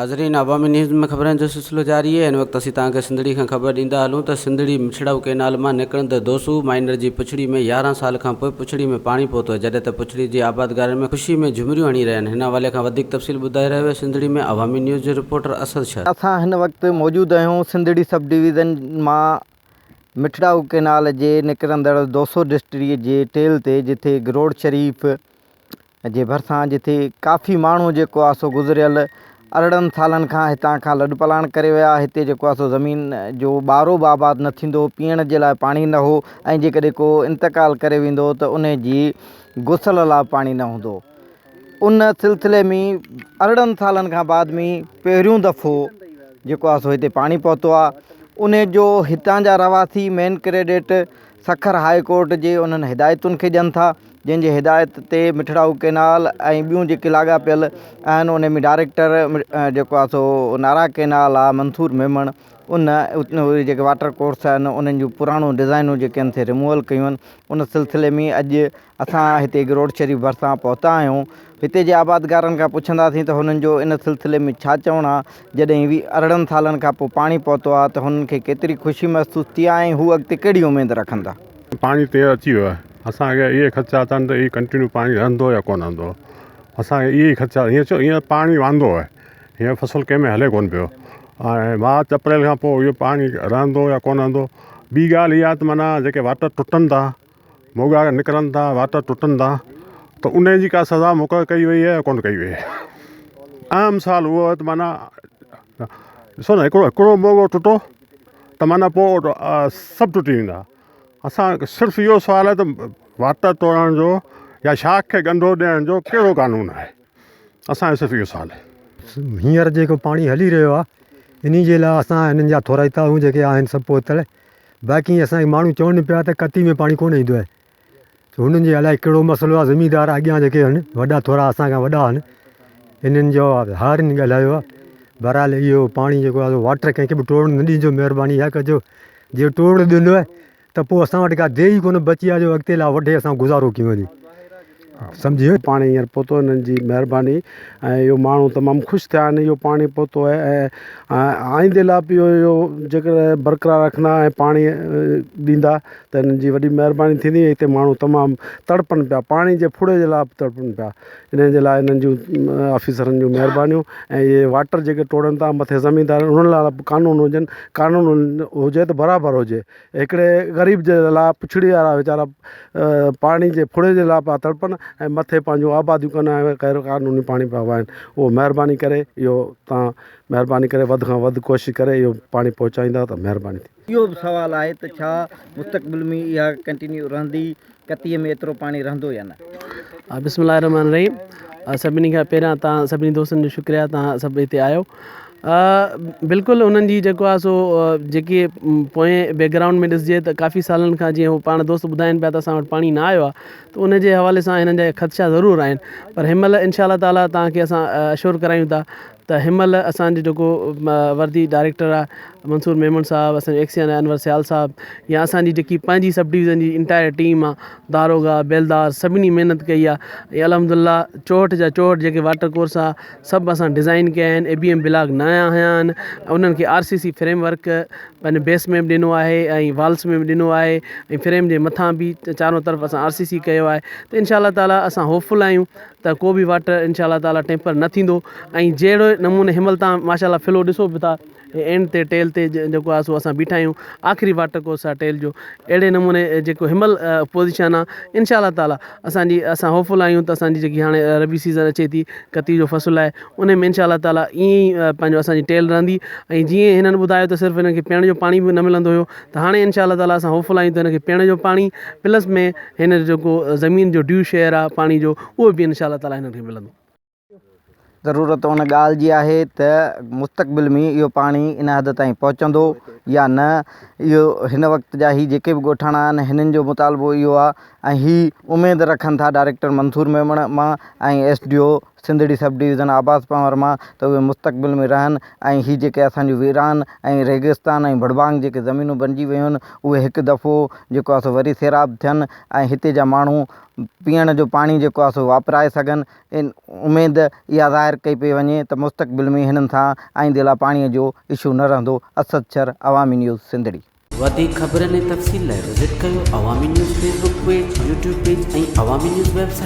नाज़रीन अवामी न्यूज़ में खबरनि जो सिलसिलो जारी है। इन वक्त असीं तव्हांखे सिंधड़ी खां ख़बर ॾींदा हलूं त सिंधड़ी मिठड़ाऊ कैनाल मां निकिरंदड़ दोसू माइनर जी पुछड़ी में 11 साल खां पोइ पुछड़ी में पाणी पहुतो आहे, जॾहिं त पुछड़ी जी आबादगारनि में ख़ुशी में झुमरियूं हणी रहिया आहिनि। हिन हवाले खां वधीक तफ़सील ॿुधाए रहियो आहे सिंधड़ी में अवामी न्यूज़ जो रिपोर्टर असद शाह। असां हिन वक़्तु मौजूदु आहियूं सिंधड़ी सब डिवीज़न मां मिठड़ाऊ कैनाल जे निकिरंदड़ दोसो डिस्ट्रिक्ट जे टेल ते, जिथे गिरोड शरीफ़ जे भरिसां जिथे काफ़ी माण्हू जेको आहे सो गुज़िरियल 18 सालनि खां हितां खां लॾ पलाण करे विया। हिते जेको आहे सो ज़मीन जो ॿारो बि आबाद न थींदो, पीअण जे लाइ पाणी न हो, ऐं जेकॾहिं को इंतकाल करे वेंदो त उन जी गुसल लाइ पाणी न हूंदो। उन सिलसिले में 18 सालनि खां बाद में पहिरियों दफ़ो जेको आहे सो हिते पाणी पहुतो आहे। उन जो हितां जा रवासी मेन क्रेडिट सखर हाई कोर्ट जे उन्हनि हिदायतुनि खे ॾियनि था, जंहिंजे हिदायत ते मिठड़ाऊ कैनाल ऐं ॿियूं जेके लाॻापियल आहिनि उन में डायरेक्टर जेको आहे सो नारा कैनाल आहे मंसूर मेमण, उन जेके वाटर कोर्स आहिनि उन्हनि जूं पुराणियूं डिज़ाइनूं जेके आहिनि से रिमूवल कयूं आहिनि। उन सिलसिले में अॼु असां हिते गिरोड शरीफ़ भरिसां पहुता आहियूं। हिते जे आबादगारनि खां पुछंदासीं त हुननि जो इन सिलसिले में छा चवणु आहे। जॾहिं 18 सालनि खां पोइ पाणी पहुतो आहे त हुननि खे केतिरी ख़ुशी महसूसु थी आहे ऐं हू अॻिते कहिड़ी उमेदु रखनि था। पाणी ते अची वियो आहे, असांखे इहे ख़दशा अथनि त इहे कंटिन्यू पाणी रहंदो या कोन रहंदो। असांखे इहे ख़दशा हीअं चओ हीअं पाणी वांदो आहे, हीअं फसल कंहिंमें हले कोन पियो। ऐं मार्च अप्रैल खां पोइ इहो पाणी रहंदो या कोन रहंदो। ॿी ॻाल्हि इहा त माना जेके वाटर टुटनि था, मोगा निकिरनि था, वाटर टुटनि था, त उन जी का सज़ा मुक़ररु कई वई आहे या कोन कई वई आहे। आम साल उहो आहे त माना ॾिसो न, हिकिड़ो मोगो टुटो त माना पोइ सभु टुटी वेंदा। असां सिर्फ़ु इहो सुवालु आहे त वाटर तोड़ण जो या शाख खे ॻंढो ॾियण जो कहिड़ो कानून आहे, असांजो सिर्फ़ु इहो सुवालु आहे। हींअर जेको पाणी हली रहियो आहे इन जे लाइ असां हिननि जा थोराइताऊं जेके आहिनि सभु पहुतल। बाक़ी असांखे माण्हू चवनि पिया त कती में पाणी कोन ईंदो आहे, त हुननि जे अलाए कहिड़ो मसइलो आहे। ज़मींदार अॻियां जेके आहिनि वॾा थोरा असांखां वॾा आहिनि, हिननि जो हारनि ॻाल्हायो आहे। बहरहाल इहो पाणी जेको आहे वाटर कंहिंखे बि टोड़ण न ॾिजो, महिरबानी इहा कजो। जे टोड़ ॾिनो आहे त पोइ असां वटि का देई कोन बची आहे जो अॻिते लाइ वठे असां गुज़ारो कयूं वञी, सम्झियो। पाणी हींअर पहुतो, हिननि जी महिरबानी ऐं इहो माण्हू तमामु ख़ुशि थिया आहिनि। इहो पाणी पहुतो आहे ऐं आईंदे लाइ बि इहो जेकर बरक़रार रखंदा ऐं पाणी ॾींदा त हिननि जी वॾी महिरबानी थींदी। हिते माण्हू तमामु तड़पनि पिया, पाणी जे फुड़े जे लाइ तड़पनि पिया। इन जे लाइ हिननि जूं ऑफिसरनि जूं महिरबानियूं। ऐं इहे वाटर जेके टोड़नि था मथे ज़मीनदार, उन्हनि लाइ कानून हुजनि, कानून हुजे त बराबरि हुजे। हिकिड़े ग़रीब जे लाइ पुछड़ी वारा वीचारा पाणी जे फुड़े जे लाइ पिया तड़पनि ऐं मथे पंहिंजूं आबादियूं कंदा आहिनि, ग़ैर क़ानूनी पाणी पिया वाहिनि। उहो महिरबानी करे इहो तव्हां महिरबानी करे वधि खां वधि कोशिशि करे इहो पाणी पहुचाईंदा त महिरबानी थी। इहो बि सुवालु आहे त छा मुस्तक़बिल में इहा कंटिन्यू रहंदी, कतीअ में एतिरो पाणी रहंदो या न। बिस्मिल्लाह रहमान रहीम। सभिनी खां पहिरियां तव्हां सभिनी दोस्तनि जो शुक्रिया, तव्हां सभु हिते आयो। बिल्कुलु उन्हनि जी जेको आहे सो जेके पोएं बैकग्राउंड में ॾिसिजे त काफ़ी सालनि खां जीअं हू पाण दोस्त ॿुधाइनि पिया त असां वटि पाणी न आयो आहे, त उन जे हवाले सां हिननि जा ख़दशा ज़रूरु आहिनि। पर हिनमहिल इंशाअल्लाह ताला तव्हांखे असां अश्योर करायूं था त हिनमहिल असांजो जेको वर्दी डायरेक्टर आहे मंसूर मेमन साहब, असांजो एक्सियन अनवर सियाल साहब, या असांजी जेकी पंहिंजी सब डिवीज़न जी इंटायर टीम आहे, दारोगा बेलदार, सभिनी महिनत कई आहे। ऐं अलहमदिल्ला 64 जा 64 जेके वाटर कोर्स आहे सभु असां डिज़ाइन कया आहिनि। ABM ब्लॉक नया हया आहिनि, उन्हनि खे RCC फ्रेमवर्क पंहिंजे बेस में बि ॾिनो आहे ऐं वाल्स में बि ॾिनो आहे, ऐं फ्रेम जे मथां बि चारों तरफ़ असां RCC कयो आहे। त इंशाअल्लाह ताला असां होपफुल आहियूं त को बि वाटर इंशाअल्लाह ताला टेम्पर न थींदो। ऐं जहिड़ो नमूने हिनमहिल तव्हां माशाअल्लाह फ्लो ॾिसो बि था, एंड ते टेल ते जेको आहे सो असां बीठा आहियूं, आख़िरी वाटर कोर्स आहे टेल जो। अहिड़े नमूने जेको हिनमहिल पोज़ीशन आहे इंशाअल्लाह ताला असां होपफुल आहियूं त असांजी जेकी हाणे रबी सीज़न अचे थी, कती जो फ़सुलु आहे, उन में इंशाअल्लाह ताला ईअं ई पंहिंजो असांजी टेल रहंदी। ऐं जीअं हिननि ॿुधायो त सिर्फ़ु हिननि खे पीअण जो पाणी बि न मिलंदो हुयो, त हाणे इंशाअल्लाह ताला असां होपफुल आहियूं त हिनखे पीअण जो पाणी प्लस में हिन जेको ज़मीन जो ड्यू शेयर आहे पाणी जो, उहो बि इंशाअल्लाह ताला हिननि खे मिलंदो। ज़रूरत उन ॻाल्हि जी आहे त मुस्तक़बिल में इहो पाणी इन हद ताईं पहुचंदो या न। इहो हिन वक़्त जा ही जेके बि ॻोठाणा आहिनि हिननि जो मुतालबो इहो आहे, ऐं ही उमेदु रखनि था डायरेक्टर मंसूर मेमण मां ऐं SDO सिंधड़ी सब डिवीज़न आबास पावर मां त उहे मुस्तक़बिल में रहनि ऐं हीअ जेके असांजो वीरान ऐं रेगिस्तान ऐं भड़बांग जेके ज़मीनूं बणिजी वियूं आहिनि उहे हिकु दफ़ो जेको आहे सो वरी सैराब थियनि ऐं हिते जा माण्हू पीअण जो पाणी जेको आहे सो वापराए सघनि। इन उमेद इहा ज़ाहिर कई पई वञे त मुस्तक़बिल में हिननि सां आईंदे पाणीअ जो इशू न रहंदो। असद शर, अवामी न्यूज़, सिंधड़ी। वधीक ख़बरनि ऐं तफ़सील लाइ विज़िट कयो अवामी news Facebook page, YouTube page ऐं अवामी न्यूज़ वेबसाइट।